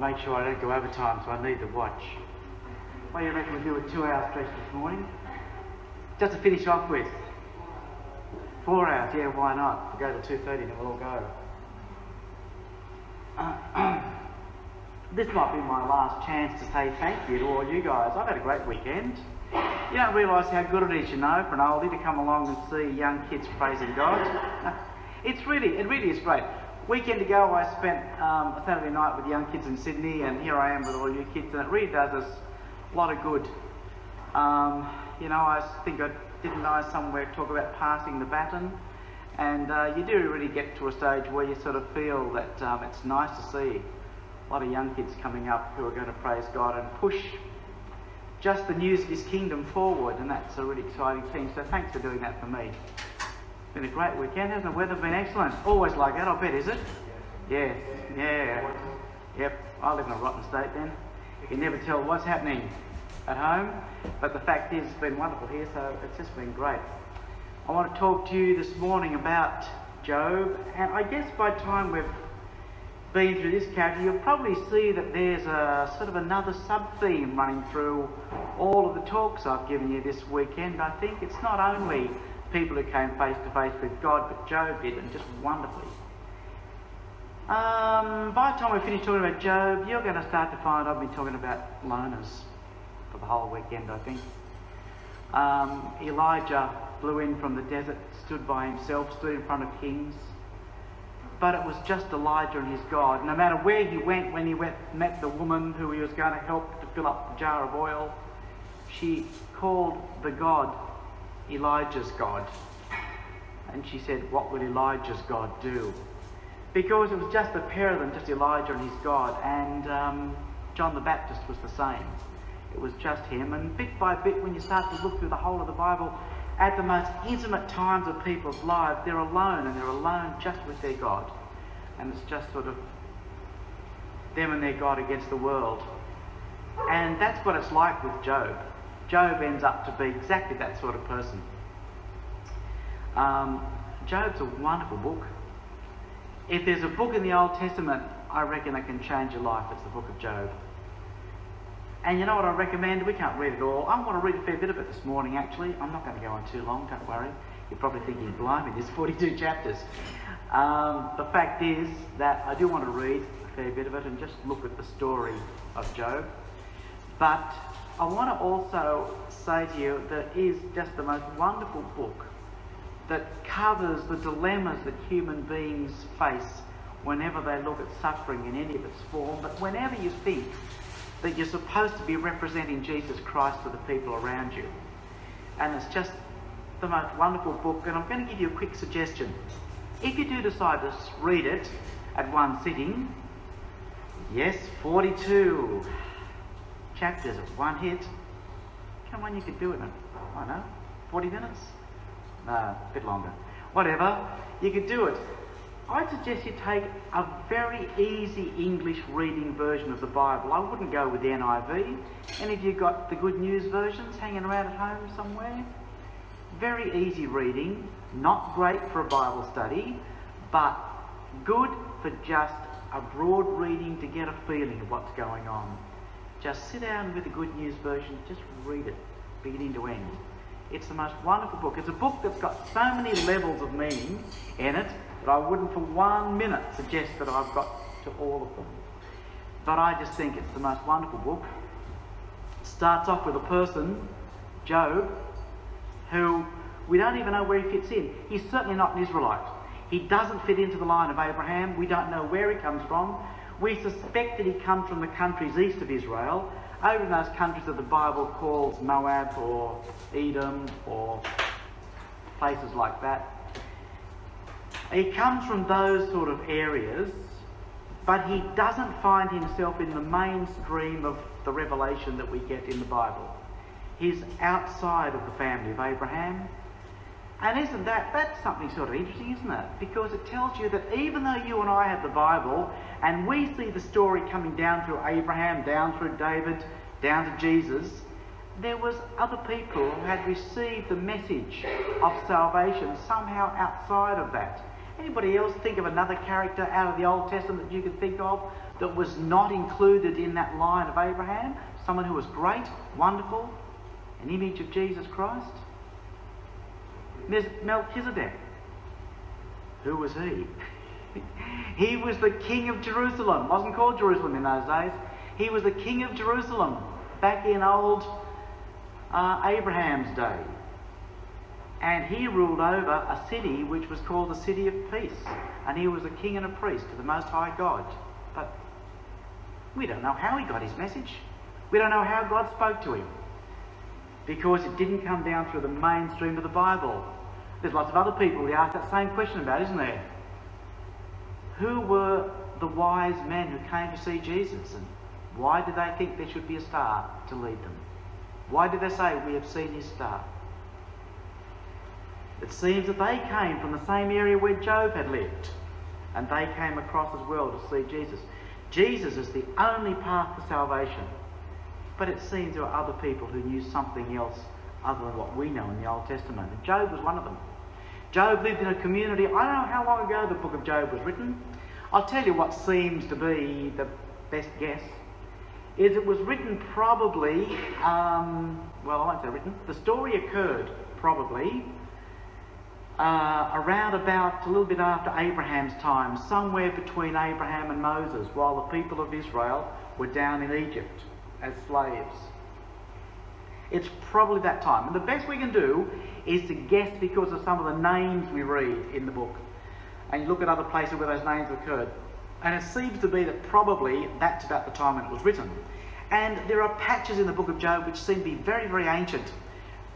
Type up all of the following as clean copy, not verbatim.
make sure I don't go overtime, so I need the watch. What do you reckon we do a 2-hour stretch this morning? Just to finish off with. 4 hours, yeah, why not? We'll go to 2:30 and we'll all go. This might be my last chance to say thank you to all you guys. I've had a great weekend. You don't realise how good it is, you know, for an oldie to come along and see young kids praising God. It really is great. Weekend ago I spent a Saturday night with young kids in Sydney, and here I am with all you kids, and it really does us a lot of good. You know, I think I didn't know somewhere talk about passing the baton, and you do really get to a stage where you sort of feel that it's nice to see a lot of young kids coming up who are going to praise God and push just the news of His kingdom forward, and that's a really exciting thing. So thanks for doing that for me. It's been a great weekend, hasn't it? The weather been excellent. Always like that, I bet, is it? Yes. Yeah. Yep. I live in a rotten state then. You can never tell what's happening at home, but the fact is it's been wonderful here, so it's just been great. I want to talk to you this morning about Job, and I guess by the time we've been through this character, you'll probably see that there's a sort of another sub-theme running through all of the talks I've given you this weekend. I think it's not only people who came face to face with God, but Job did, and just wonderfully. By the time we finish talking about Job, you're going to start to find I've been talking about loners for the whole weekend, I think. Elijah blew in from the desert, stood by himself, stood in front of kings. But it was just Elijah and his God. No matter where he went, when he met the woman who he was going to help to fill up the jar of oil, she called the God Elijah's God. And she said, what would Elijah's God do? Because it was just the pair of them, just Elijah and his God. And John the Baptist was the same. It was just him. And bit by bit, when you start to look through the whole of the Bible, at the most intimate times of people's lives, they're alone, and they're alone just with their God. And it's just sort of them and their God against the world. And that's what it's like with Job. Job ends up to be exactly that sort of person. Job's a wonderful book. If there's a book in the Old Testament, I reckon that can change your life, it's the book of Job. And you know what I recommend? We can't read it all. I want to read a fair bit of it this morning, actually. I'm not going to go on too long, don't worry. You're probably thinking, blimey, there's 42 chapters. The fact is that I do want to read a fair bit of it and just look at the story of Job. But I want to also say to you that it is just the most wonderful book that covers the dilemmas that human beings face whenever they look at suffering in any of its form, but whenever you think that you're supposed to be representing Jesus Christ to the people around you. And it's just the most wonderful book, and I'm going to give you a quick suggestion. If you do decide to read it at one sitting, yes, 42 chapters at one hit, come on, you could do it in, I don't know, 40 minutes? No, a bit longer. Whatever, you could do it. I'd suggest you take a very easy English reading version of the Bible. I wouldn't go with the NIV. Any of you got the Good News versions hanging around at home somewhere? Very easy reading, not great for a Bible study, but good for just a broad reading to get a feeling of what's going on. Just sit down with the Good News version, just read it, beginning to end. It's the most wonderful book. It's a book that's got so many levels of meaning in it that I wouldn't for 1 minute suggest that I've got to all of them. But I just think it's the most wonderful book. It starts off with a person, Job, who we don't even know where he fits in. He's certainly not an Israelite. He doesn't fit into the line of Abraham. We don't know where he comes from. We suspect that he comes from the countries east of Israel, over in those countries that the Bible calls Moab or Edom or places like that. He comes from those sort of areas, but he doesn't find himself in the mainstream of the revelation that we get in the Bible. He's outside of the family of Abraham. And isn't that's something sort of interesting, isn't it? Because it tells you that even though you and I have the Bible, and we see the story coming down through Abraham, down through David, down to Jesus, there was other people who had received the message of salvation somehow outside of that. Anybody else think of another character out of the Old Testament that you could think of that was not included in that line of Abraham? Someone who was great, wonderful, an image of Jesus Christ? There's Melchizedek. Who was he? He was the king of Jerusalem. Wasn't called Jerusalem in those days. He was the king of Jerusalem back in old Abraham's day. And he ruled over a city which was called the City of Peace. And he was a king and a priest to the Most High God. But we don't know how he got his message. We don't know how God spoke to him. Because it didn't come down through the mainstream of the Bible. There's lots of other people we ask that same question about, isn't there? Who were the wise men who came to see Jesus, and why did they think there should be a star to lead them? Why did they say, we have seen his star? It seems that they came from the same area where Job had lived, and they came across as well to see Jesus. Jesus is the only path to salvation, but it seems there are other people who knew something else other than what we know in the Old Testament, and Job was one of them. Job lived in a community, I don't know how long ago the book of Job was written. I'll tell you what seems to be the best guess, is it was written probably, well, I won't say written, the story occurred probably around about a little bit after Abraham's time, somewhere between Abraham and Moses, while the people of Israel were down in Egypt as slaves. It's probably that time. And the best we can do is to guess because of some of the names we read in the book. And you look at other places where those names occurred. And it seems to be that probably that's about the time when it was written. And there are patches in the book of Job which seem to be very, very ancient.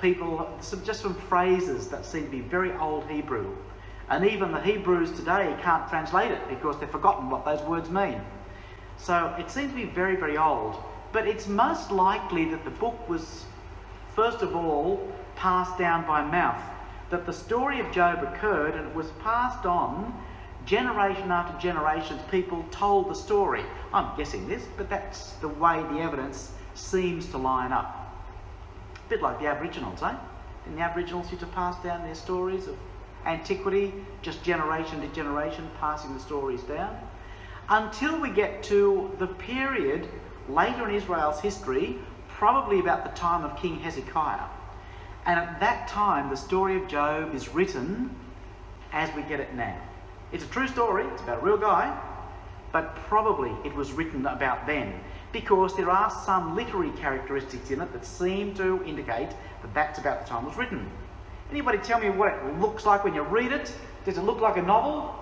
Just some phrases that seem to be very old Hebrew. And even the Hebrews today can't translate it because they've forgotten what those words mean. So it seems to be very, very old. But it's most likely that the book was, first of all, passed down by mouth. That the story of Job occurred and it was passed on generation after generation. People told the story. I'm guessing this, but that's the way the evidence seems to line up. A bit like the Aboriginals, eh? And the Aboriginals used to pass down their stories of antiquity, just generation to generation, passing the stories down. Until we get to the period later in Israel's history, probably about the time of King Hezekiah. And at that time, the story of Job is written as we get it now. It's a true story, it's about a real guy, but probably it was written about then, because there are some literary characteristics in it that seem to indicate that that's about the time it was written. Anybody tell me what it looks like when you read it? Does it look like a novel?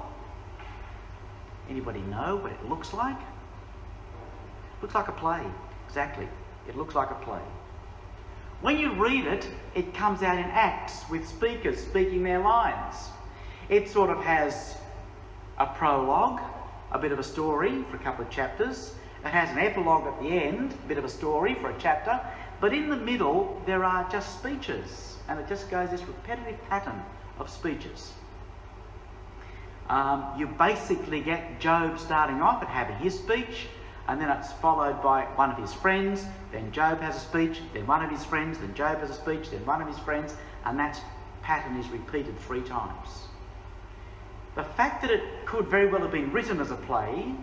Anybody know what it looks like? Looks like a play, exactly. It looks like a play. When you read it, it comes out in acts with speakers speaking their lines. It sort of has a prologue, a bit of a story for a couple of chapters. It has an epilogue at the end, a bit of a story for a chapter. But in the middle, there are just speeches. And it just goes this repetitive pattern of speeches. You basically get Job starting off and having his speech, and then it's followed by one of his friends, then Job has a speech, then one of his friends, then Job has a speech, then one of his friends, and that pattern is repeated 3 times. The fact that it could very well have been written as a play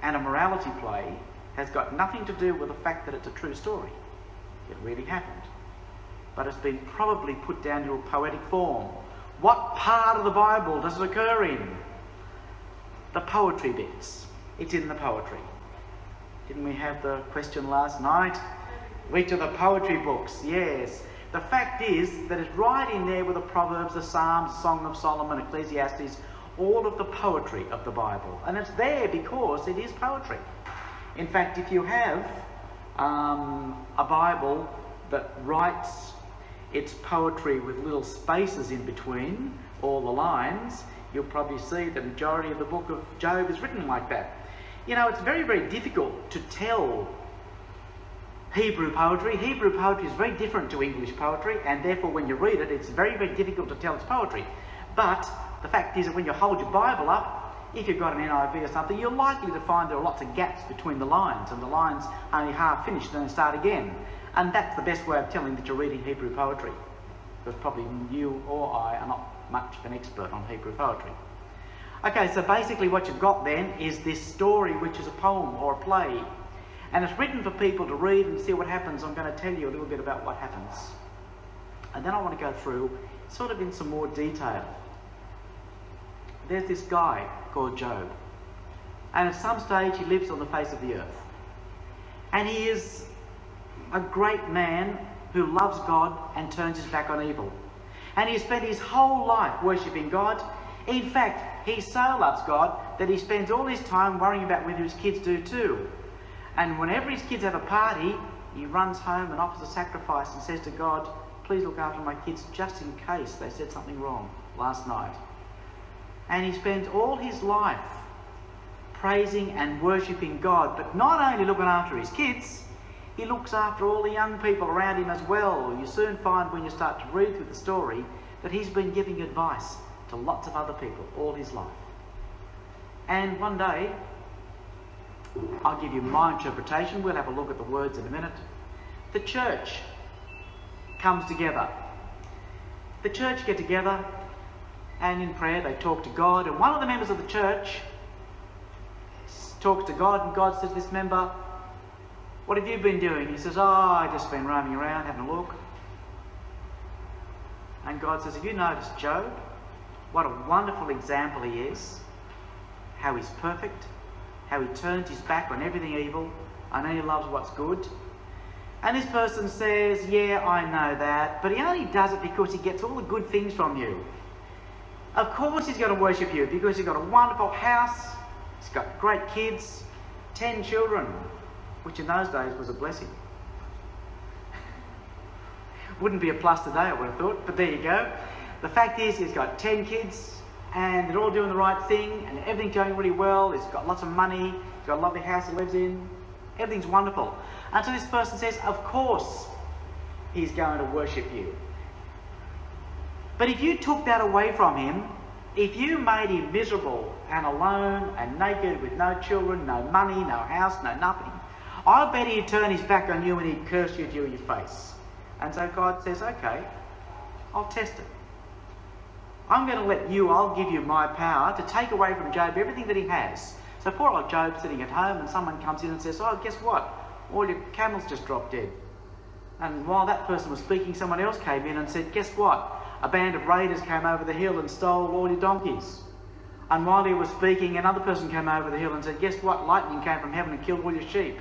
and a morality play has got nothing to do with the fact that it's a true story. It really happened. But it's been probably put down to a poetic form. What part of the Bible does it occur in? The poetry bits. It's in the poetry. Didn't we have the question last night? Which are the poetry books? Yes. The fact is that it's right in there with the Proverbs, the Psalms, Song of Solomon, Ecclesiastes, all of the poetry of the Bible. And it's there because it is poetry. In fact, if you have a Bible that writes its poetry with little spaces in between all the lines, you'll probably see the majority of the book of Job is written like that. You know, it's very, very difficult to tell Hebrew poetry. Hebrew poetry is very different to English poetry, and therefore when you read it, it's very, very difficult to tell it's poetry. But the fact is that when you hold your Bible up, if you've got an NIV or something, you're likely to find there are lots of gaps between the lines, and the lines only half finished and then start again. And that's the best way of telling that you're reading Hebrew poetry, because probably you or I are not much of an expert on Hebrew poetry. Okay, so basically what you've got then is this story, which is a poem or a play. And it's written for people to read and see what happens. I'm going to tell you a little bit about what happens. And then I want to go through, sort of in some more detail. There's this guy called Job. And at some stage he lives on the face of the earth. And he is a great man who loves God and turns his back on evil. And he spent his whole life worshipping God. In fact, he so loves God that he spends all his time worrying about whether his kids do too. And whenever his kids have a party, he runs home and offers a sacrifice and says to God, please look after my kids just in case they said something wrong last night. And he spends all his life praising and worshipping God, but not only looking after his kids, he looks after all the young people around him as well. You soon find when you start to read through the story that he's been giving advice to lots of other people all his life. And one day, I'll give you my interpretation. We'll have a look at the words in a minute. The church comes together. The church get together and in prayer they talk to God. And one of the members of the church talks to God, and God says to this member, what have you been doing? He says, I've just been roaming around having a look. And God says, have you noticed Job? What a wonderful example he is. How he's perfect. How he turns his back on everything evil. And he loves what's good. And this person says, yeah, I know that. But he only does it because he gets all the good things from you. Of course he's going to worship you because he's got a wonderful house. He's got great kids. 10 children. Which in those days was a blessing. Wouldn't be a plus today, I would have thought, but there you go. The fact is, he's got 10 kids, and they're all doing the right thing, and everything's going really well. He's got lots of money, he's got a lovely house he lives in. Everything's wonderful. And so this person says, of course, he's going to worship you. But if you took that away from him, if you made him miserable and alone and naked with no children, no money, no house, no nothing, I bet he'd turn his back on you and he'd curse you to your face. And so God says, okay, I'll test it. I'm going to let you, I'll give you my power to take away from Job everything that he has. So poor old Job sitting at home and someone comes in and says, oh, guess what? All your camels just dropped dead. And while that person was speaking, someone else came in and said, guess what? A band of raiders came over the hill and stole all your donkeys. And while he was speaking, another person came over the hill and said, guess what? Lightning came from heaven and killed all your sheep.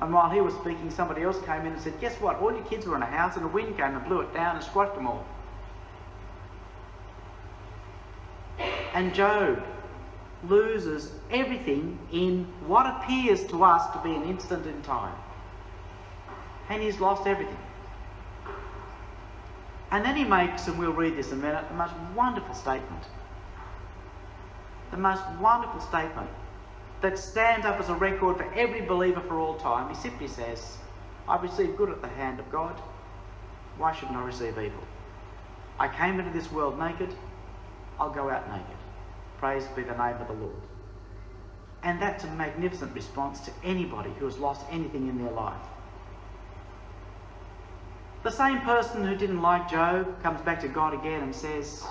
And while he was speaking, somebody else came in and said, guess what? All your kids were in a house and a wind came and blew it down and squashed them all. And Job loses everything in what appears to us to be an instant in time. And he's lost everything. And then he makes, and we'll read this in a minute, the most wonderful statement. The most wonderful statement that stands up as a record for every believer for all time. He simply says, I've received good at the hand of God. Why shouldn't I receive evil? I came into this world naked. I'll go out naked. Praise be the name of the Lord. And that's a magnificent response to anybody who has lost anything in their life. The same person who didn't like Job comes back to God again and says,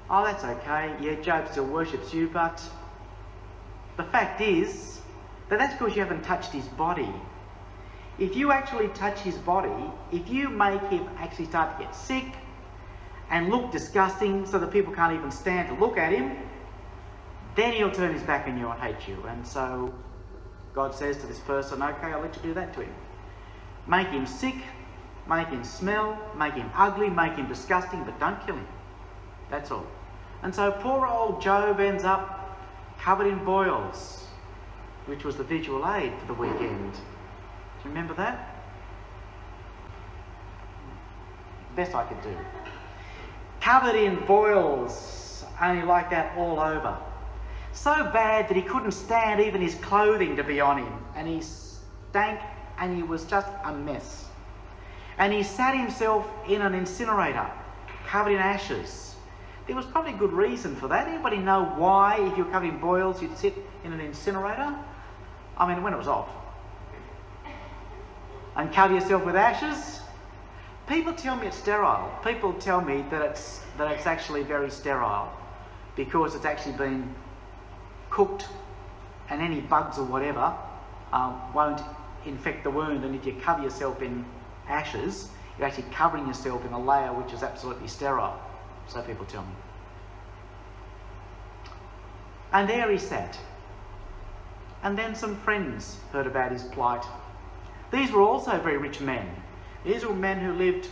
oh, that's okay. Yeah, Job still worships you, but the fact is that that's because you haven't touched his body. If you actually touch his body, if you make him actually start to get sick and look disgusting so that people can't even stand to look at him, then he'll turn his back on you and hate you. And so God says to this person, okay, I'll let you do that to him. Make him sick, make him smell, make him ugly, make him disgusting, but don't kill him. That's all. And so poor old Job ends up covered in boils, which was the visual aid for the weekend. Do you remember that? Best I could do. Covered in boils, only like that all over. So bad that he couldn't stand even his clothing to be on him. And he stank and he was just a mess. And he sat himself in an incinerator, covered in ashes. There was probably a good reason for that. Anybody know why, if you're covered in boils, you'd sit in an incinerator? I mean, when it was off. And cover yourself with ashes? People tell me it's sterile. People tell me that it's actually very sterile. because it's actually been cooked and any bugs or whatever won't infect the wound. And if you cover yourself in ashes, you're actually covering yourself in a layer which is absolutely sterile. So people tell me. And there he sat. And then some friends heard about his plight. These were also very rich men. These were men who lived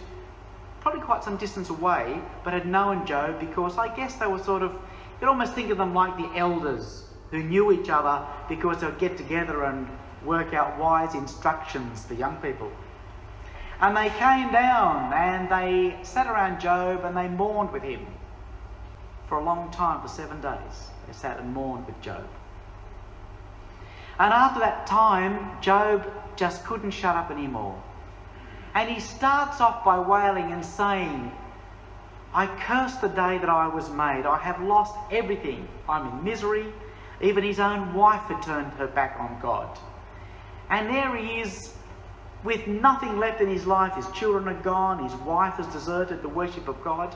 probably quite some distance away, but had known Job because I guess they were sort of, you could almost think of them like the elders who knew each other because they would get together and work out wise instructions for young people. And they came down and they sat around Job and they mourned with him for a long time, for 7 days. They sat and mourned with Job. And after that time, Job just couldn't shut up anymore. And he starts off by wailing and saying, I curse the day that I was made. I have lost everything. I'm in misery. Even his own wife had turned her back on God. And there he is with nothing left in his life. His children are gone. His wife has deserted the worship of God.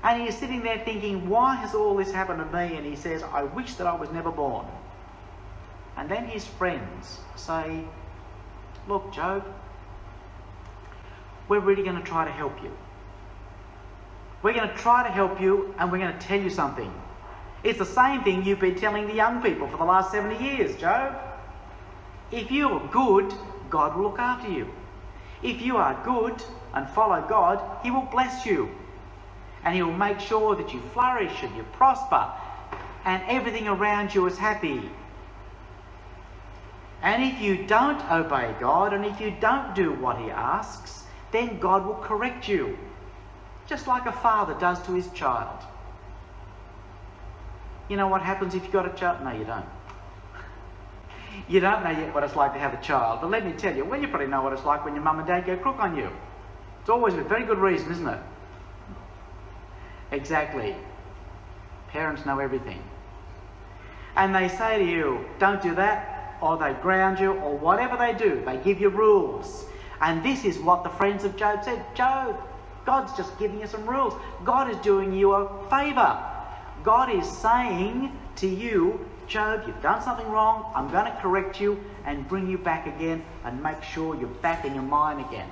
And he is sitting there thinking, why has all this happened to me? And he says, I wish that I was never born. And then his friends say, look, Job, we're really going to try to help you. We're going to try to help you, and we're going to tell you something. It's the same thing you've been telling the young people for the last 70 years, Job. If you're good, God will look after you. If you are good and follow God, he will bless you. And he will make sure that you flourish and you prosper and everything around you is happy. And if you don't obey God and if you don't do what he asks, then God will correct you, just like a father does to his child. You know what happens if you've got a child? No, you don't. You don't know yet what it's like to have a child. But let me tell you, well, you probably know what it's like when your mum and dad go crook on you. It's always with very good reason, isn't it? Exactly. Parents know everything. And they say to you, don't do that, or they ground you, or whatever they do. They give you rules. And this is what the friends of Job said. Job, God's just giving you some rules. God is doing you a favour. God is saying to you, Job, you've done something wrong. I'm going to correct you and bring you back again and make sure you're back in your mind again.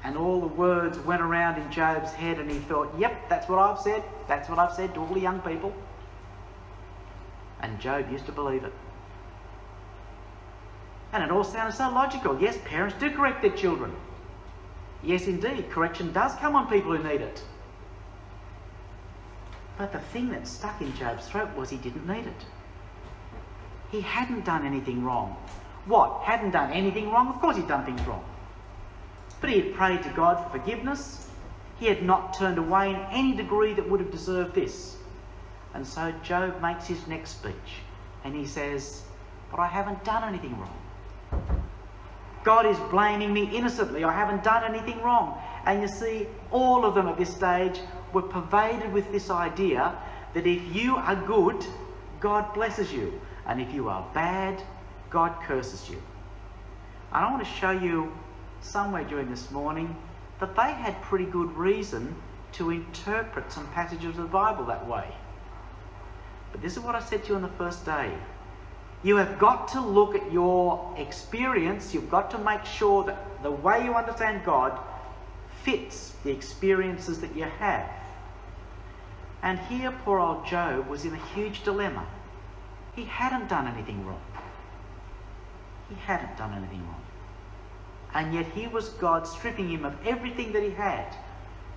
And all the words went around in Job's head and he thought, yep, that's what I've said. That's what I've said to all the young people. And Job used to believe it. And it all sounded so logical. Yes, parents do correct their children. Yes, indeed, correction does come on people who need it. But the thing that stuck in Job's throat was he didn't need it. He hadn't done anything wrong. What? Hadn't done anything wrong? Of course he'd done things wrong. But he had prayed to God for forgiveness. He had not turned away in any degree that would have deserved this. And so Job makes his next speech. And he says, but I haven't done anything wrong. God is blaming me innocently. I haven't done anything wrong. And you see, all of them at this stage were pervaded with this idea that if you are good, God blesses you. And if you are bad, God curses you. And I want to show you somewhere during this morning that they had pretty good reason to interpret some passages of the Bible that way. But this is what I said to you on the first day. You have got to look at your experience. You've got to make sure that the way you understand God fits the experiences that you have. And here poor old Job was in a huge dilemma. He hadn't done anything wrong. He hadn't done anything wrong. And yet here was God stripping him of everything that he had,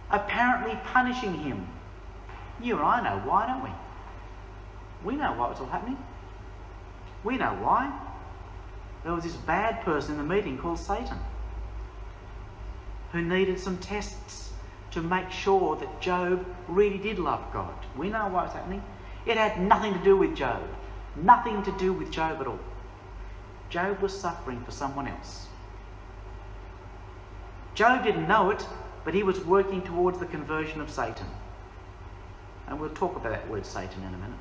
apparently punishing him. You and I know why, don't we? We know why it was all happening. We know why. There was this bad person in the meeting called Satan who needed some tests to make sure that Job really did love God. We know why it's happening. It had nothing to do with Job. Nothing to do with Job at all. Job was suffering for someone else. Job didn't know it, but he was working towards the conversion of Satan. And we'll talk about that word Satan in a minute.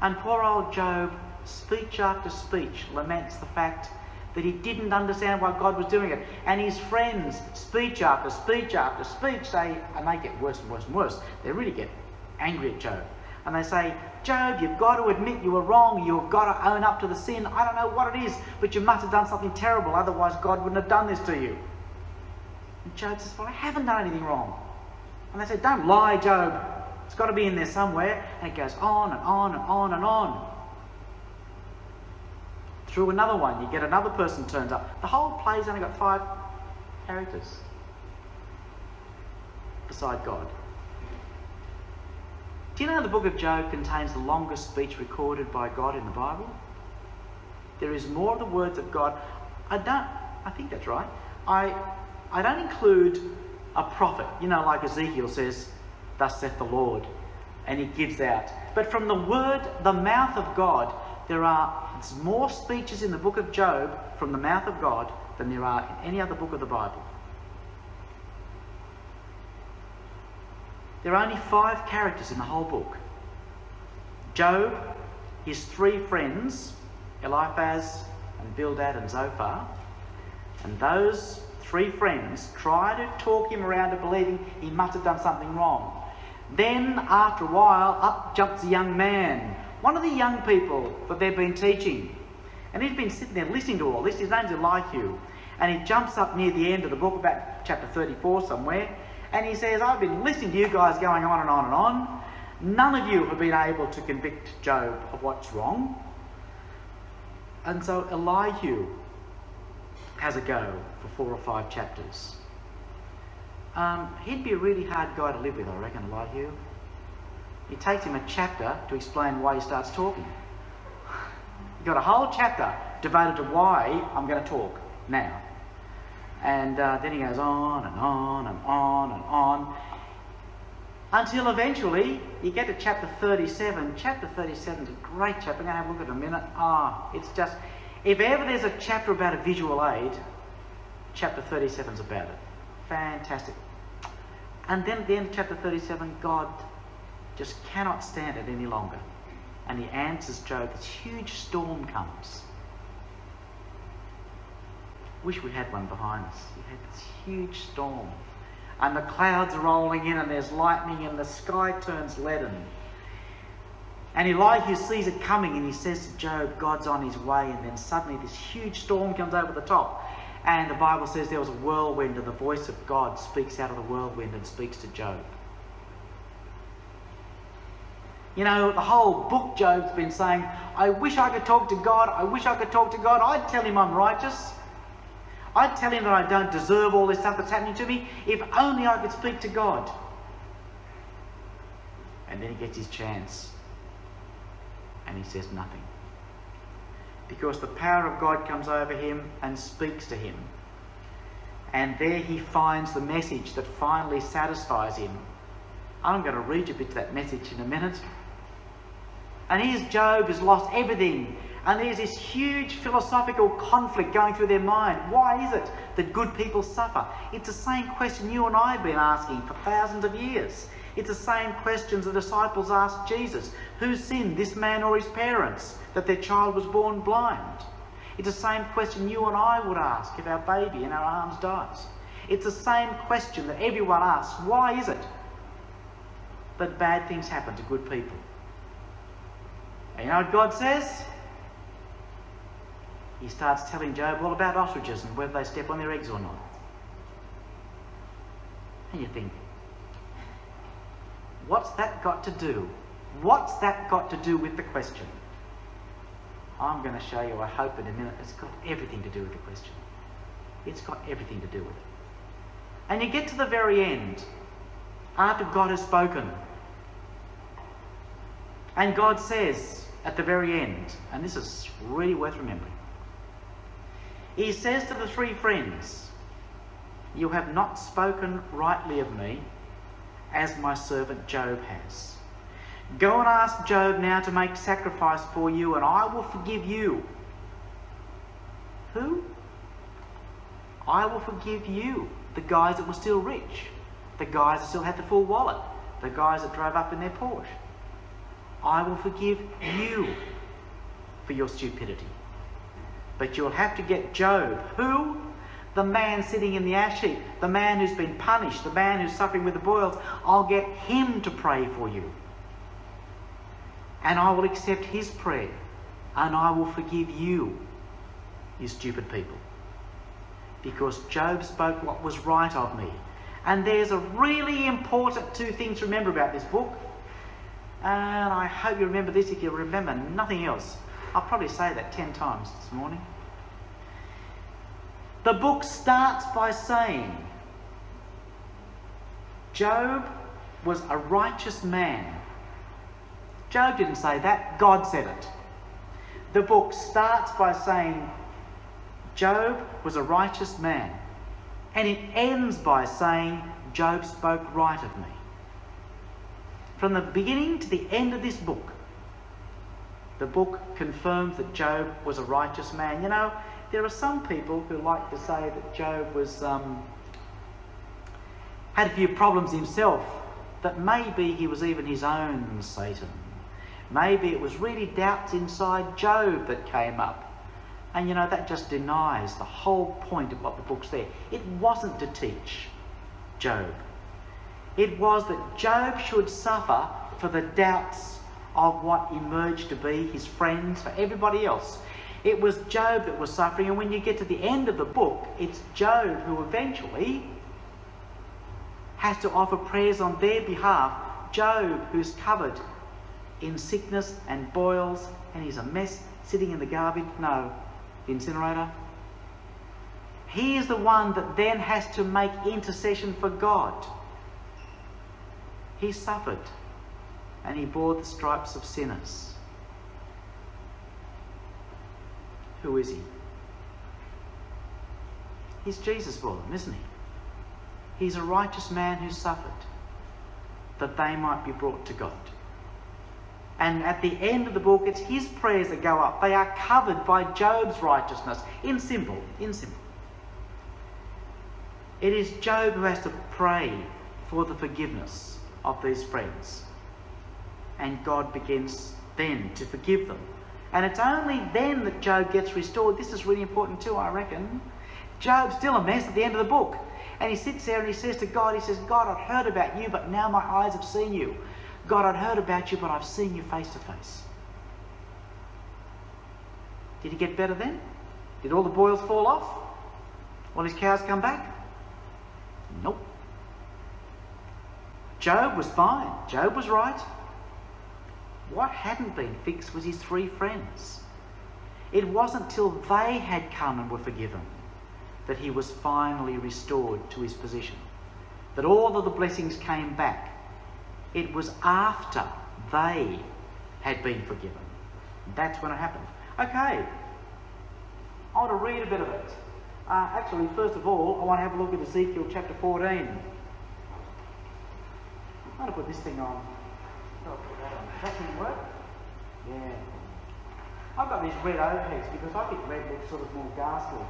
And poor old Job, speech after speech, laments the fact that he didn't understand why God was doing it. And his friends, speech after speech after speech, say, and they get worse and worse and worse. They really get angry at Job. And they say, Job, you've got to admit you were wrong. You've got to own up to the sin. I don't know what it is, but you must have done something terrible. Otherwise, God wouldn't have done this to you. And Job says, well, I haven't done anything wrong. And they say, don't lie, Job. It's got to be in there somewhere. And it goes on and on and on and on. Through another one, you get another person turns up. The whole play's only got 5 characters beside God. Do you know the book of Job contains the longest speech recorded by God in the Bible? There is more of the words of God. I think that's right. I don't include a prophet, like Ezekiel says, thus saith the Lord, and he gives out. But from the mouth of God, there are more speeches in the book of Job from the mouth of God than there are in any other book of the Bible. There are only 5 characters in the whole book. Job, his 3 friends, Eliphaz and Bildad and Zophar, and those 3 friends try to talk him around to believing he must have done something wrong. Then, after a while, up jumps a young man, one of the young people that they've been teaching. And he's been sitting there listening to all this. His name's Elihu. And he jumps up near the end of the book, about chapter 34 somewhere, and he says, I've been listening to you guys going on and on and on. None of you have been able to convict Job of what's wrong. And so Elihu has a go for 4 or 5 chapters. He'd be a really hard guy to live with, I reckon, Elihu. It takes him a chapter to explain why he starts talking. You've got a whole chapter devoted to why I'm going to talk now. And then he goes on and on and on and on, until eventually you get to chapter 37. Chapter 37 is a great chapter. I'm going to have a look at it in a minute. It's just, if ever there's a chapter about a visual aid, chapter 37 is about it. Fantastic. And then at the end of chapter 37, God just cannot stand it any longer. And he answers Job. This huge storm comes. Wish we had one behind us. We had this huge storm. And the clouds are rolling in and there's lightning and the sky turns leaden. And Elihu sees it coming and he says to Job, God's on his way. And then suddenly this huge storm comes over the top. And the Bible says there was a whirlwind and the voice of God speaks out of the whirlwind and speaks to Job. The whole book Job's been saying, I wish I could talk to God. I wish I could talk to God. I'd tell him I'm righteous. I'd tell him that I don't deserve all this stuff that's happening to me. If only I could speak to God. And then he gets his chance. And he says nothing. Because the power of God comes over him and speaks to him. And there he finds the message that finally satisfies him. I'm going to read you a bit of that message in a minute. And here's Job has lost everything. And there's this huge philosophical conflict going through their mind. Why is it that good people suffer? It's the same question you and I have been asking for thousands of years. It's the same questions the disciples asked Jesus. Who sinned, this man or his parents, that their child was born blind? It's the same question you and I would ask if our baby in our arms dies. It's the same question that everyone asks. Why is it that bad things happen to good people? And you know what God says? He starts telling Job all about ostriches and whether they step on their eggs or not. And you think, what's that got to do? What's that got to do with the question? I'm going to show you, I hope in a minute, it's got everything to do with the question. It's got everything to do with it. And you get to the very end, after God has spoken. And God says at the very end, and this is really worth remembering, he says to the 3 friends, you have not spoken rightly of me, as my servant Job has. Go and ask Job now to make sacrifice for you, and I will forgive you. Who? I will forgive you. The guys that were still rich. The guys that still had the full wallet. The guys that drove up in their Porsche. I will forgive you for your stupidity. But you'll have to get Job. Who? The man sitting in the ash heap, the man who's been punished, the man who's suffering with the boils. I'll get him to pray for you. And I will accept his prayer. And I will forgive you, you stupid people. Because Job spoke what was right of me. And there's a really important two things to remember about this book. And I hope you remember this if you remember nothing else. I'll probably say that 10 times this morning. The book starts by saying, Job was a righteous man. Job didn't say that, God said it. The book starts by saying, Job was a righteous man. And it ends by saying, Job spoke right of me. From the beginning to the end of this book, the book confirms that Job was a righteous man. You know, there are some people who like to say that Job was had a few problems himself, that maybe he was even his own Satan. Maybe it was really doubts inside Job that came up. And you know, that just denies the whole point of what the book's there. It wasn't to teach Job. It was that Job should suffer for the doubts of what emerged to be his friends, for everybody else. It was Job that was suffering, and when you get to the end of the book, it's Job who eventually has to offer prayers on their behalf. Job, who's covered in sickness and boils, and he's a mess sitting in the garbage, the incinerator. He is the one that then has to make intercession for God. He suffered, and he bore the stripes of sinners. Who is he? He's Jesus for them, isn't he? He's a righteous man who suffered that they might be brought to God. And at the end of the book, it's his prayers that go up. They are covered by Job's righteousness. In simple. It is Job who has to pray for the forgiveness of these friends. And God begins then to forgive them. And it's only then that Job gets restored. This is really important too, I reckon. Job's still a mess at the end of the book. And he sits there and he says to God, he says, God, I'd heard about you, but now my eyes have seen you. God, I'd heard about you, but I've seen you face to face. Did he get better then? Did all the boils fall off? Will his cows come back? Nope. Job was fine. Job was right. What hadn't been fixed was his 3 friends. It wasn't till they had come and were forgiven that he was finally restored to his position, that all of the blessings came back. It was after they had been forgiven. That's when it happened. Okay, I want to read a bit of it. Actually, first of all, I want to have a look at Ezekiel chapter 14. I'm going to put this thing on. Does that thing work? Yeah. I've got these red overheads because I think red looks sort of more ghastly.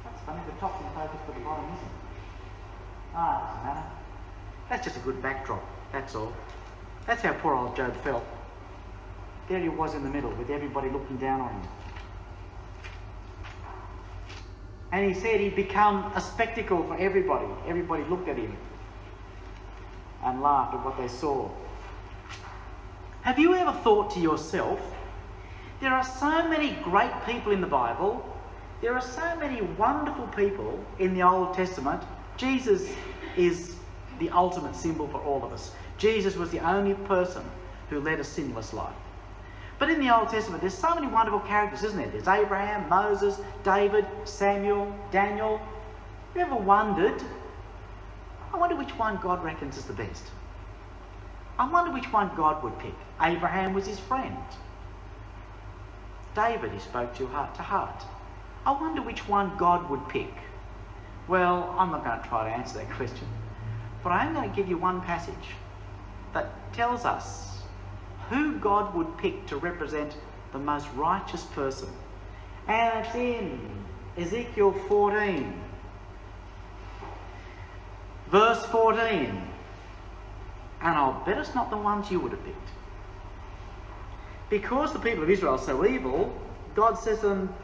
That's funny, the top's in focus but the bottom isn't. It doesn't matter. That's just a good backdrop, that's all. That's how poor old Job felt. There he was in the middle with everybody looking down on him. And he said he'd become a spectacle for everybody. Everybody looked at him and laughed at what they saw. Have you ever thought to yourself, there are so many great people in the Bible, there are so many wonderful people in the Old Testament. Jesus is the ultimate symbol for all of us. Jesus was the only person who led a sinless life. But in the Old Testament, there's so many wonderful characters, isn't there? There's Abraham, Moses, David, Samuel, Daniel. Have you ever wondered, I wonder which one God reckons is the best? I wonder which one God would pick. Abraham was his friend. David, he spoke to heart to heart. I wonder which one God would pick. Well, I'm not going to try to answer that question. But I am going to give you one passage that tells us who God would pick to represent the most righteous person. And it's in Ezekiel 14. Verse 14. And I'll bet it's not the ones you would have picked. Because the people of Israel are so evil, God says to them,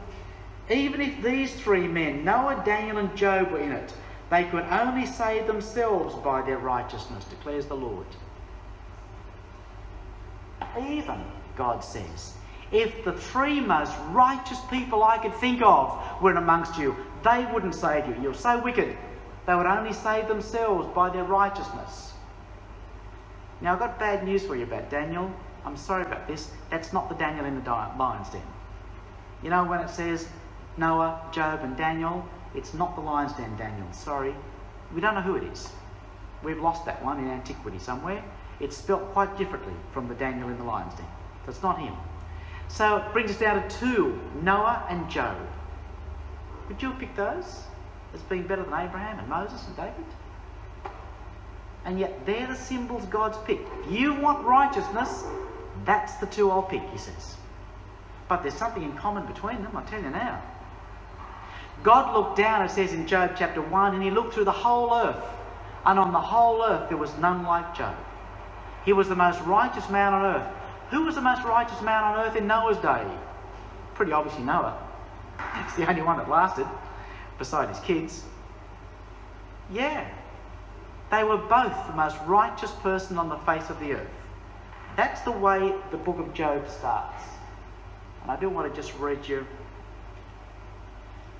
even if these three men, Noah, Daniel and Job, were in it, they could only save themselves by their righteousness, declares the Lord. Even, God says, if the three most righteous people I could think of were in amongst you, they wouldn't save you. You're so wicked. They would only save themselves by their righteousness. Now, I've got bad news for you about Daniel. I'm sorry about this. That's not the Daniel in the lion's den. You know, when it says Noah, Job and Daniel, it's not the lion's den Daniel. Sorry. We don't know who it is. We've lost that one in antiquity somewhere. It's spelt quite differently from the Daniel in the lion's den. So it's not him. So it brings us down to two, Noah and Job. Would you have picked those as being better than Abraham and Moses and David? And yet they're the symbols God's picked. If you want righteousness, that's the two I'll pick, he says. But there's something in common between them, I'll tell you now. God looked down, it says in Job chapter 1, and he looked through the whole earth. And on the whole earth there was none like Job. He was the most righteous man on earth. Who was the most righteous man on earth in Noah's day? Pretty obviously Noah. It's the only one that lasted, beside his kids. Yeah. They were both the most righteous person on the face of the earth. That's the way the book of Job starts. And I do want to just read you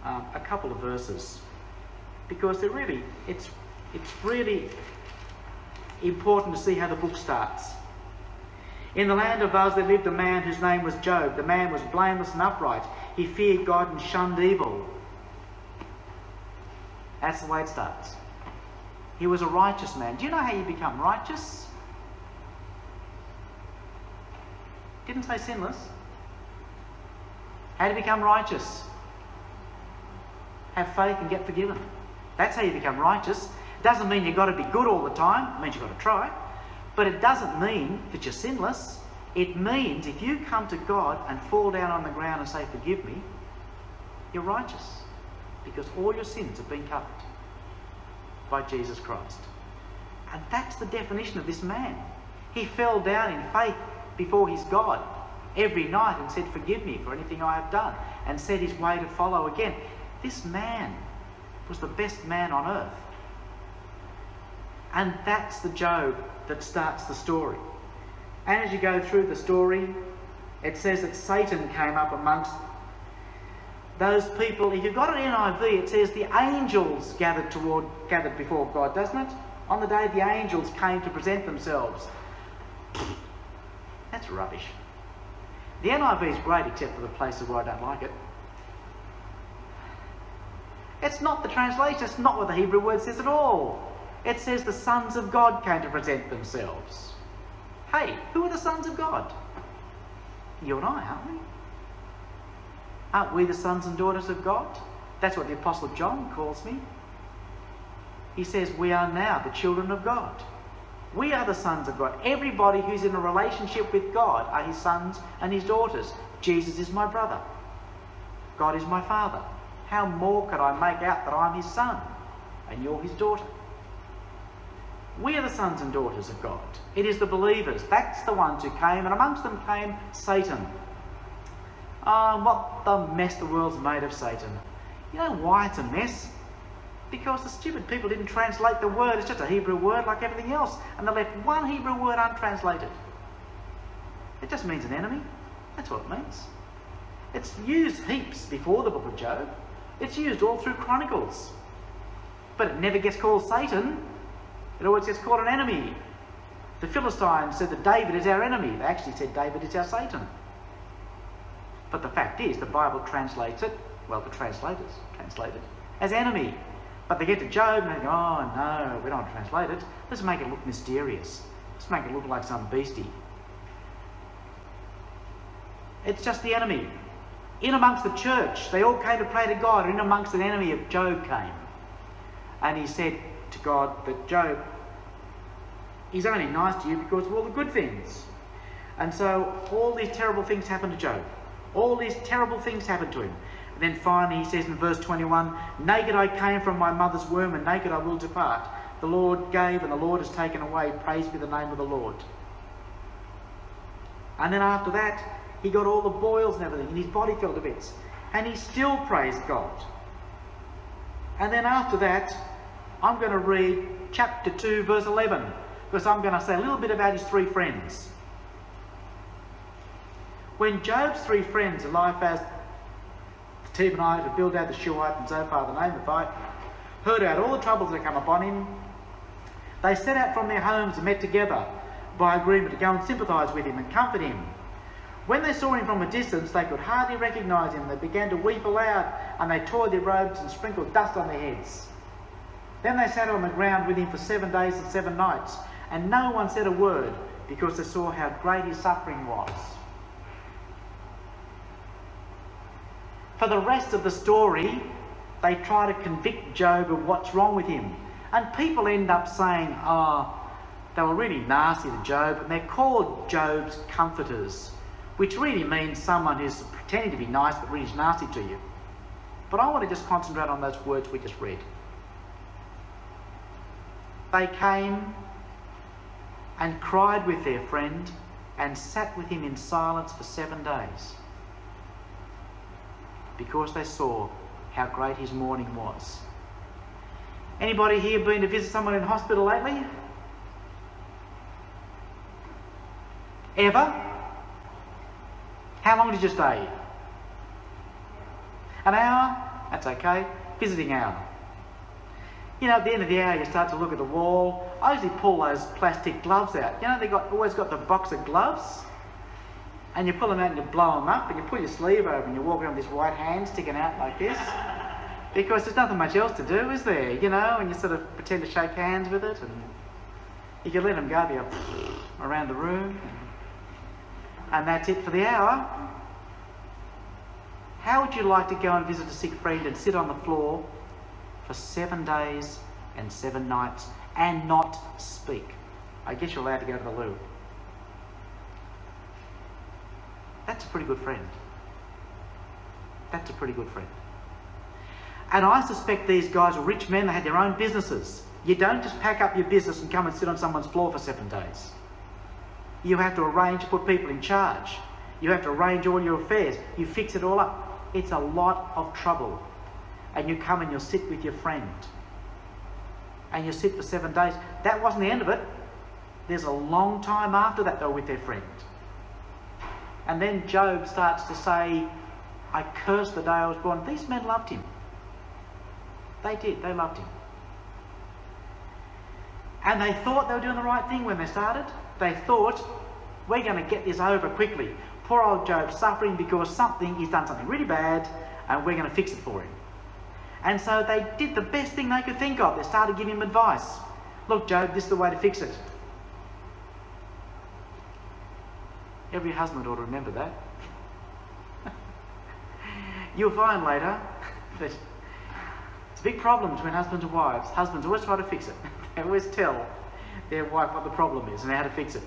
a couple of verses, because it's really important to see how the book starts. In the land of Uz there lived a man whose name was Job. The man was blameless and upright. He feared God and shunned evil. That's the way it starts. He was a righteous man. Do you know how you become righteous? Didn't say sinless. How to become righteous? Have faith and get forgiven. That's how you become righteous. It doesn't mean you've got to be good all the time. It means you've got to try. But it doesn't mean that you're sinless. It means if you come to God and fall down on the ground and say, forgive me, you're righteous. Because all your sins have been covered by Jesus Christ. And that's the definition of this man. He fell down in faith before his God every night and said, forgive me for anything I have done, and set his way to follow again. This man was the best man on earth. And that's the Job that starts the story. And as you go through the story, it says that Satan came up amongst those people. If you've got an NIV, it says the angels gathered before God, doesn't it? On the day the angels came to present themselves. That's rubbish. The NIV is great except for the places where I don't like it. It's not the translation, it's not what the Hebrew word says at all. It says the sons of God came to present themselves. Hey, who are the sons of God? You and I, aren't we? Aren't we the sons and daughters of God? That's what the Apostle John calls me. He says we are now the children of God. We are the sons of God. Everybody who's in a relationship with God are his sons and his daughters. Jesus is my brother. God is my father. How more could I make out that I'm his son and you're his daughter? We are the sons and daughters of God. It is the believers. That's the ones who came, and amongst them came Satan. What the mess the world's made of Satan. You know why it's a mess? Because the stupid people didn't translate the word. It's just a Hebrew word like everything else, and they left one Hebrew word untranslated. It just means an enemy. That's what it means. It's used heaps before the book of Job. It's used all through Chronicles. But it never gets called Satan. It always gets called an enemy. The Philistines said that David is our enemy. They actually said David is our Satan. But the fact is, the Bible translates it, well, the translators translate it, as enemy. But they get to Job and they go, oh no, we don't translate it. Let's make it look mysterious. Let's make it look like some beastie. It's just the enemy. In amongst the church, they all came to pray to God. In amongst an enemy of Job came. And he said to God that Job, he's only nice to you because of all the good things. And so all these terrible things happened to Job. All these terrible things happened to him. And then finally he says in verse 21, naked I came from my mother's womb, and naked I will depart. The Lord gave and the Lord has taken away. Praise be the name of the Lord. And then after that, he got all the boils and everything, and his body fell to bits. And he still praised God. And then after that, I'm going to read chapter 2, verse 11, because I'm going to say a little bit about his three friends. When Job's three friends, Eliphaz, the Temanite, Bildad the Shuhite, and Zophar the Naamathite, heard about all the troubles that had come upon him, they set out from their homes and met together by agreement to go and sympathise with him and comfort him. When they saw him from a distance, they could hardly recognise him. They began to weep aloud, and they tore their robes and sprinkled dust on their heads. Then they sat on the ground with him for 7 days and 7 nights, and no one said a word, because they saw how great his suffering was. For the rest of the story, they try to convict Job of what's wrong with him. And people end up saying, they were really nasty to Job, and they're called Job's comforters, which really means someone who's pretending to be nice but really is nasty to you. But I want to just concentrate on those words we just read. They came and cried with their friend and sat with him in silence for 7 days, because they saw how great his mourning was. Anybody here been to visit someone in hospital lately? Ever? How long did you stay? An hour? That's okay. Visiting hour. You know, at the end of the hour, you start to look at the wall. I usually pull those plastic gloves out. You know, they always got the box of gloves, and you pull them out and you blow them up, and you pull your sleeve over and you walk around with this white hand sticking out like this, because there's nothing much else to do, is there? You know, and you sort of pretend to shake hands with it, and you can let them go there around the room, and that's it for the hour. How would you like to go and visit a sick friend and sit on the floor for 7 days and 7 nights and not speak? I guess you're allowed to go to the loo. That's a pretty good friend. That's a pretty good friend. And I suspect these guys were rich men. They had their own businesses. You don't just pack up your business and come and sit on someone's floor for 7 days. You have to arrange to put people in charge. You have to arrange all your affairs. You fix it all up. It's a lot of trouble. And you come and you'll sit with your friend. And you sit for 7 days. That wasn't the end of it. There's a long time after that they were with their friend. And then Job starts to say, I cursed the day I was born. These men loved him. They did. They loved him. And they thought they were doing the right thing when they started. They thought, we're going to get this over quickly. Poor old Job's suffering because he's done something really bad, and we're going to fix it for him. And so they did the best thing they could think of. They started giving him advice. Look, Job, this is the way to fix it. Every husband ought to remember that. You'll find later that it's a big problem between husbands and wives. Husbands always try to fix it. They always tell their wife what the problem is and how to fix it.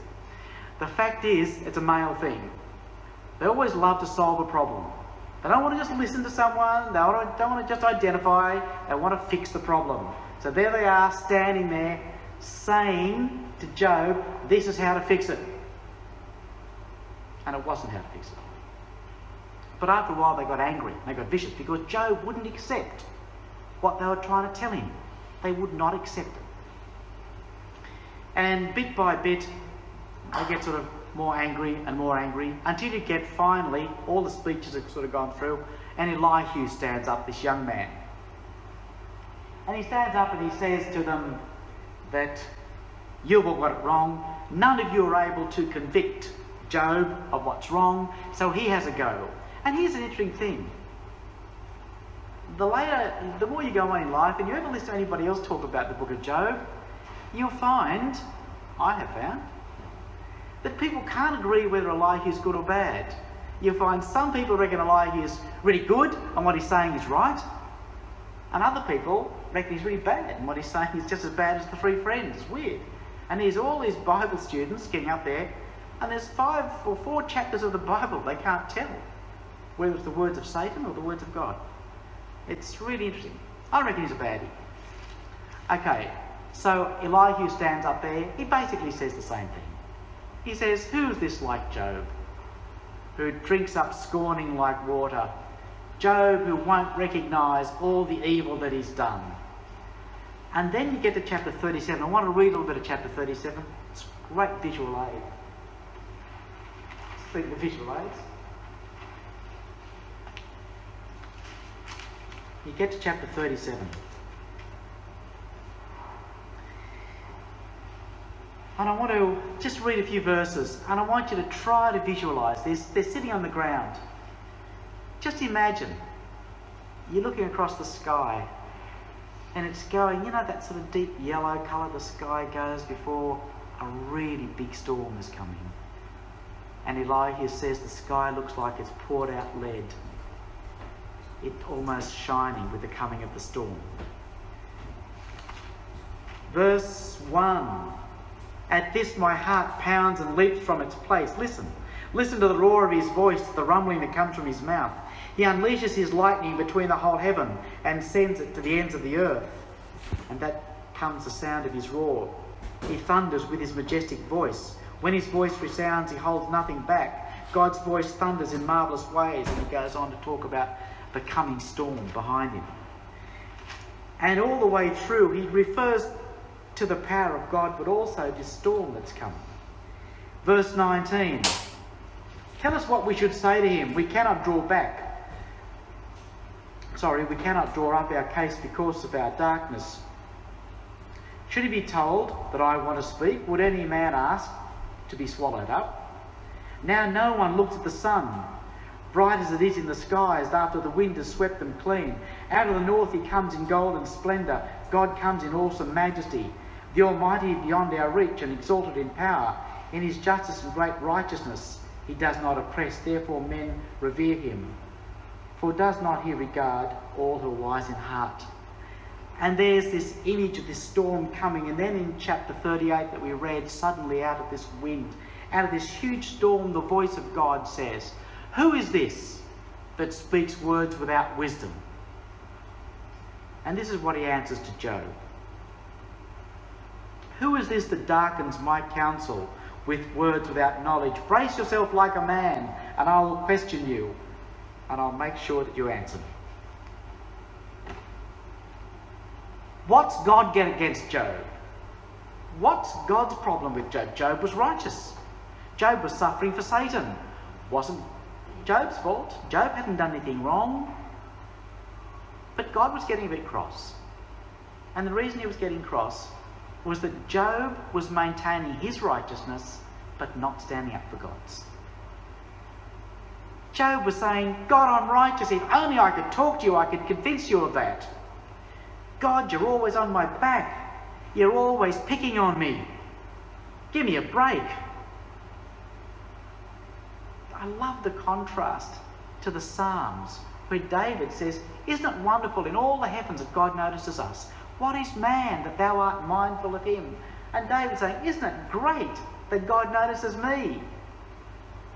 The fact is, it's a male thing. They always love to solve a problem. They don't want to just listen to someone. They don't want to just identify. They want to fix the problem. So there they are, standing there, saying to Job, this is how to fix it. And it wasn't how to fix it. But after a while they got angry. They got vicious because Job wouldn't accept what they were trying to tell him. They would not accept it. And bit by bit, they get sort of more angry and more angry until you get finally, all the speeches have sort of gone through, and Elihu stands up, this young man. And he stands up and he says to them that you've all got it wrong. None of you are able to convict Job of what's wrong, so he has a go. And here's an interesting thing. The more you go on in life, and you ever listen to anybody else talk about the book of Job, you'll find, I have found, that people can't agree whether Elihu's good or bad. You'll find some people reckon Elihu's really good and what he's saying is right, and other people reckon he's really bad and what he's saying is just as bad as the three friends. It's weird. And there's all these Bible students getting up there, and there's 5 or 4 chapters of the Bible they can't tell whether it's the words of Satan or the words of God. It's really interesting. I reckon he's a baddie. Okay, So Elihu stands up there. He basically says the same thing. He says, who's this like Job, who drinks up scorning like water? Job who won't recognise all the evil that he's done. And then you get to chapter 37. I want to read a little bit of chapter 37. It's a great visual aid. Speaking of visual aids. You get to chapter 37. And I want to just read a few verses, and I want you to try to visualise this. They're sitting on the ground. Just imagine you're looking across the sky, and it's going, you know, that sort of deep yellow colour the sky goes before a really big storm is coming. And Elihu says the sky looks like it's poured out lead. It's almost shining with the coming of the storm. Verse 1. At this my heart pounds and leaps from its place. Listen. Listen to the roar of his voice, to the rumbling that comes from his mouth. He unleashes his lightning between the whole heaven and sends it to the ends of the earth. And that comes the sound of his roar. He thunders with his majestic voice. When his voice resounds, he holds nothing back. God's voice thunders in marvellous ways. And he goes on to talk about the coming storm behind him. And all the way through, he refers to the power of God, but also this storm that's coming. Verse 19. Tell us what we should say to him. We cannot draw up our case because of our darkness. Should he be told that I want to speak? Would any man ask to be swallowed up? Now no one looks at the sun, bright as it is in the skies after the wind has swept them clean. Out of the north he comes in golden splendour. God comes in awesome majesty. The Almighty beyond our reach and exalted in power. In his justice and great righteousness he does not oppress, therefore men revere him. For does not he regard all who are wise in heart? And there's this image of this storm coming, and then in chapter 38 that we read, suddenly out of this wind, out of this huge storm, the voice of God says, who is this that speaks words without wisdom? And this is what he answers to Job. Who is this that darkens my counsel with words without knowledge? Brace yourself like a man, and I will question you, and I'll make sure that you answer me. What's God get against Job? What's God's problem with Job? Job was righteous. Job was suffering for Satan. Wasn't Job's fault. Job hadn't done anything wrong. But God was getting a bit cross. And the reason he was getting cross was that Job was maintaining his righteousness but not standing up for God's. Job was saying, God, I'm righteous. If only I could talk to you, I could convince you of that. God, you're always on my back. You're always picking on me. Give me a break. I love the contrast to the Psalms where David says, isn't it wonderful in all the heavens that God notices us? What is man that thou art mindful of him? And David saying, isn't it great that God notices me?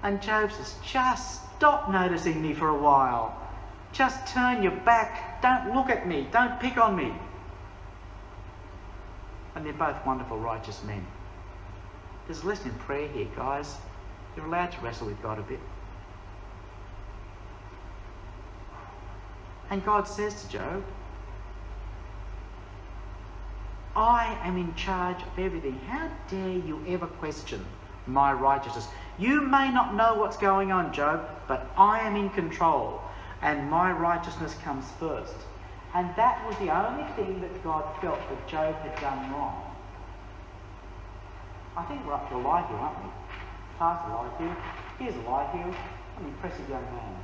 And Job says, just stop noticing me for a while. Just turn your back. Don't look at me. Don't pick on me. And they're both wonderful, righteous men. There's a lesson in prayer here, guys. You're allowed to wrestle with God a bit. And God says to Job, I am in charge of everything. How dare you ever question my righteousness? You may not know what's going on, Job, but I am in control, and my righteousness comes first. And that was the only thing that God felt that Job had done wrong. I think we're up to Elihu, aren't we? Past Elihu. Here's Elihu, an impressive young man,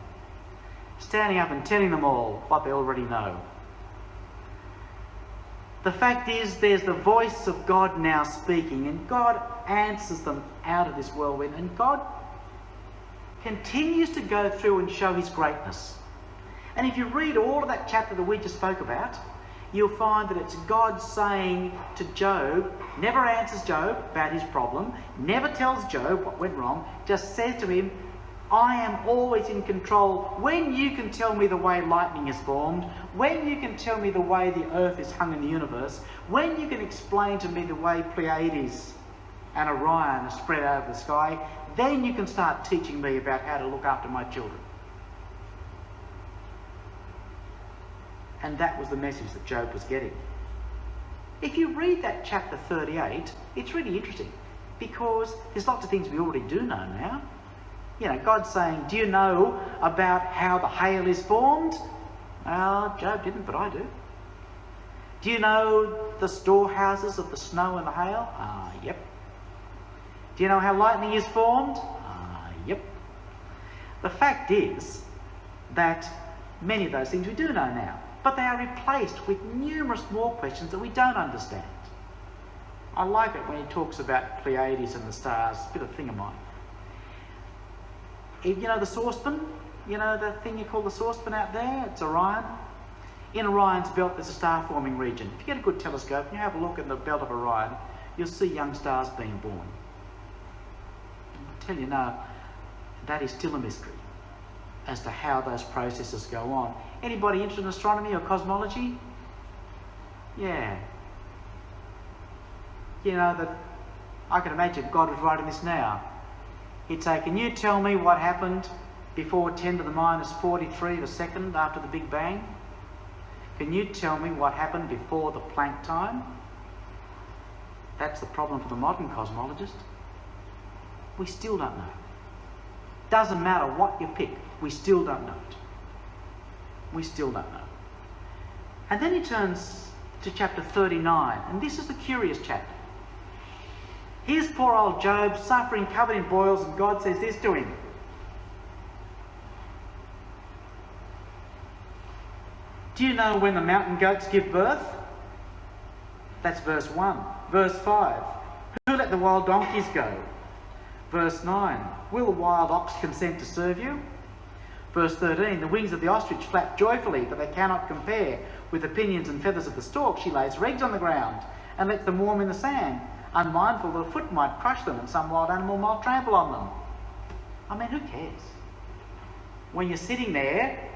standing up and telling them all what they already know. The fact is, there's the voice of God now speaking, and God answers them out of this whirlwind, and God continues to go through and show his greatness. And if you read all of that chapter that we just spoke about, you'll find that it's God saying to Job, never answers Job about his problem, never tells Job what went wrong, just says to him, I am always in control. When you can tell me the way lightning is formed, when you can tell me the way the earth is hung in the universe, when you can explain to me the way Pleiades and Orion are spread over the sky, then you can start teaching me about how to look after my children. And that was the message that Job was getting. If you read that chapter 38, it's really interesting, because there's lots of things we already do know now. You know, God's saying, do you know about how the hail is formed? Well, Job didn't, but I do. Do you know the storehouses of the snow and the hail? Yep. Do you know how lightning is formed? Yep. The fact is that many of those things we do know now, but they are replaced with numerous more questions that we don't understand. I like it when he talks about Pleiades and the stars, a bit of a thing of mine. You know the saucepan? You know the thing you call the saucepan out there? It's Orion. In Orion's belt there's a star-forming region. If you get a good telescope and you have a look in the belt of Orion, you'll see young stars being born. I'll tell you now, that is still a mystery as to how those processes go on. Anybody interested in astronomy or cosmology? Yeah. You know, that I can imagine God was writing this now. He'd say, can you tell me what happened before 10 to the minus 43 of a second after the Big Bang? Can you tell me what happened before the Planck time? That's the problem for the modern cosmologist. We still don't know. Doesn't matter what you pick, we still don't know it. We still don't know. And then he turns to chapter 39, and this is the curious chapter. Here's poor old Job suffering, covered in boils, and God says this to him. Do you know when the mountain goats give birth? That's verse 1. Verse 5. Who let the wild donkeys go? Verse 9. Will the wild ox consent to serve you? Verse 13. The wings of the ostrich flap joyfully, but they cannot compare with the pinions and feathers of the stork. She lays her eggs on the ground and lets them warm in the sand, unmindful that a foot might crush them and some wild animal might trample on them. I mean, who cares? When you're sitting there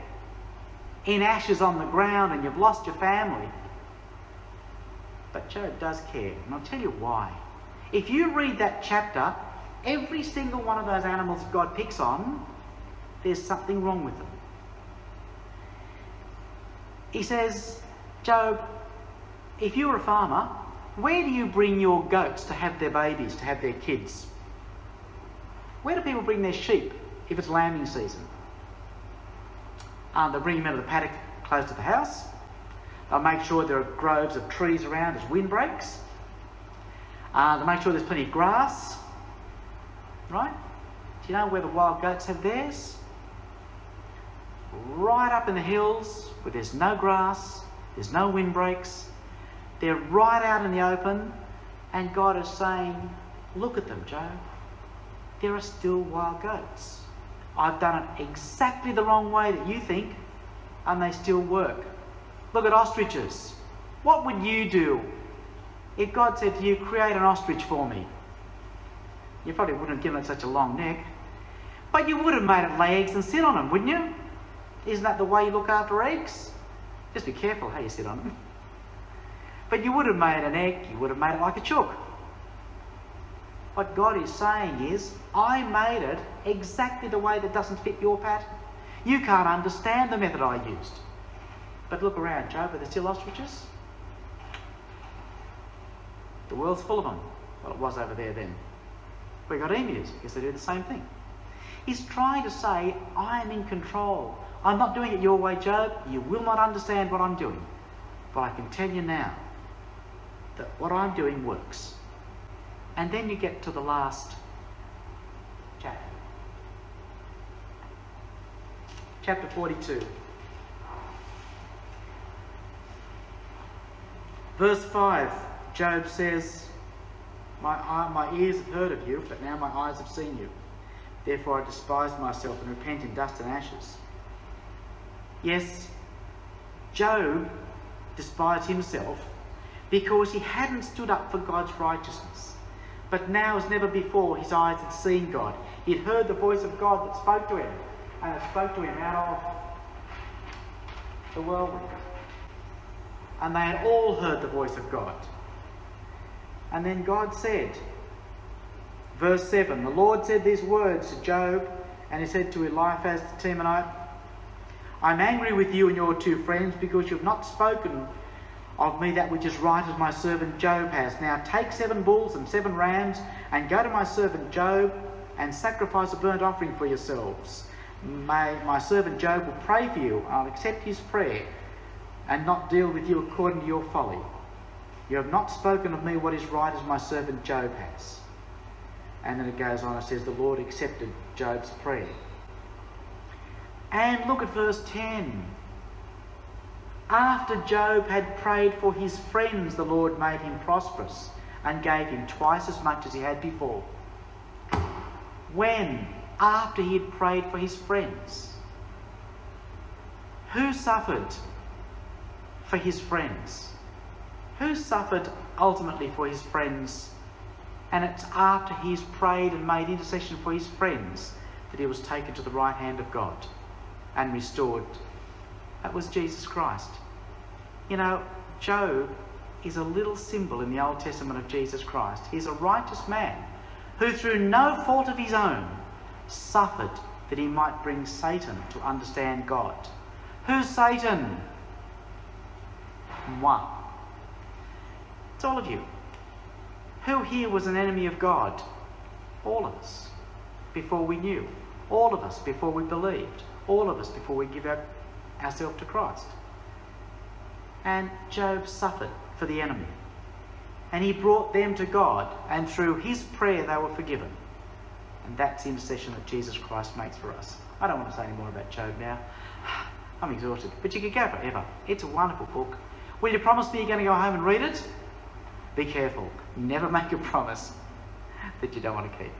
in ashes on the ground and you've lost your family. But Job does care, and I'll tell you why. If you read that chapter, every single one of those animals God picks on, there's something wrong with them. He says, Job, if you were a farmer, where do you bring your goats to have their babies, to have their kids? Where do people bring their sheep if it's lambing season? They'll bring them out of the paddock close to the house. They'll make sure there are groves of trees around as wind breaks. They'll make sure there's plenty of grass. Right? Do you know where the wild goats have theirs? Right up in the hills where there's no grass, there's no wind breaks. They're right out in the open, and God is saying, look at them, Job. There are still wild goats. I've done it exactly the wrong way that you think, and they still work. Look at ostriches. What would you do if God said to you, create an ostrich for me? You probably wouldn't have given it such a long neck, but you would have made it lay eggs and sit on them, wouldn't you? Isn't that the way you look after eggs? Just be careful how you sit on them. But you would have made an egg, you would have made it like a chook. What God is saying is, I made it exactly the way that doesn't fit your pattern. You can't understand the method I used. But look around, Job, are there still ostriches? The world's full of them. Well, it was over there then. We've got emus because they do the same thing. He's trying to say, I am in control. I'm not doing it your way, Job. You will not understand what I'm doing. But I can tell you now that what I'm doing works. And then you get to the last chapter. Chapter 42. Verse 5, Job says, my ears have heard of you, but now my eyes have seen you. Therefore I despise myself and repent in dust and ashes. Yes, Job despised himself because he hadn't stood up for God's righteousness. But now as never before his eyes had seen God. He'd heard the voice of God that spoke to him, and it spoke to him out of the whirlwind. And they had all heard the voice of God. And then God said, verse 7, the Lord said these words to Job, and he said to Eliphaz the Temanite, I'm angry with you and your two friends because you have not spoken of me that which is right as my servant Job has. Now take 7 bulls and 7 rams and go to my servant Job and sacrifice a burnt offering for yourselves. My servant Job will pray for you. I'll accept his prayer and not deal with you according to your folly. You have not spoken of me what is right as my servant Job has. And then it goes on, it says the Lord accepted Job's prayer. And look at verse 10. After Job had prayed for his friends, the Lord made him prosperous and gave him twice as much as he had before. When? After he had prayed for his friends. Who suffered for his friends? Who suffered ultimately for his friends? And it's after he's prayed and made intercession for his friends that he was taken to the right hand of God and restored. That was Jesus Christ. You know, Job is a little symbol in the Old Testament of Jesus Christ. He's a righteous man who through no fault of his own suffered that he might bring Satan to understand God. Who's Satan? Moi. It's all of you. Who here was an enemy of God? All of us, before we knew. All of us, before we believed. All of us, before we give ourselves to Christ. And Job suffered for the enemy. And he brought them to God, and through his prayer they were forgiven. And that's the intercession that Jesus Christ makes for us. I don't want to say any more about Job now. I'm exhausted. But you could go forever. It's a wonderful book. Will you promise me you're going to go home and read it? Be careful. Never make a promise that you don't want to keep.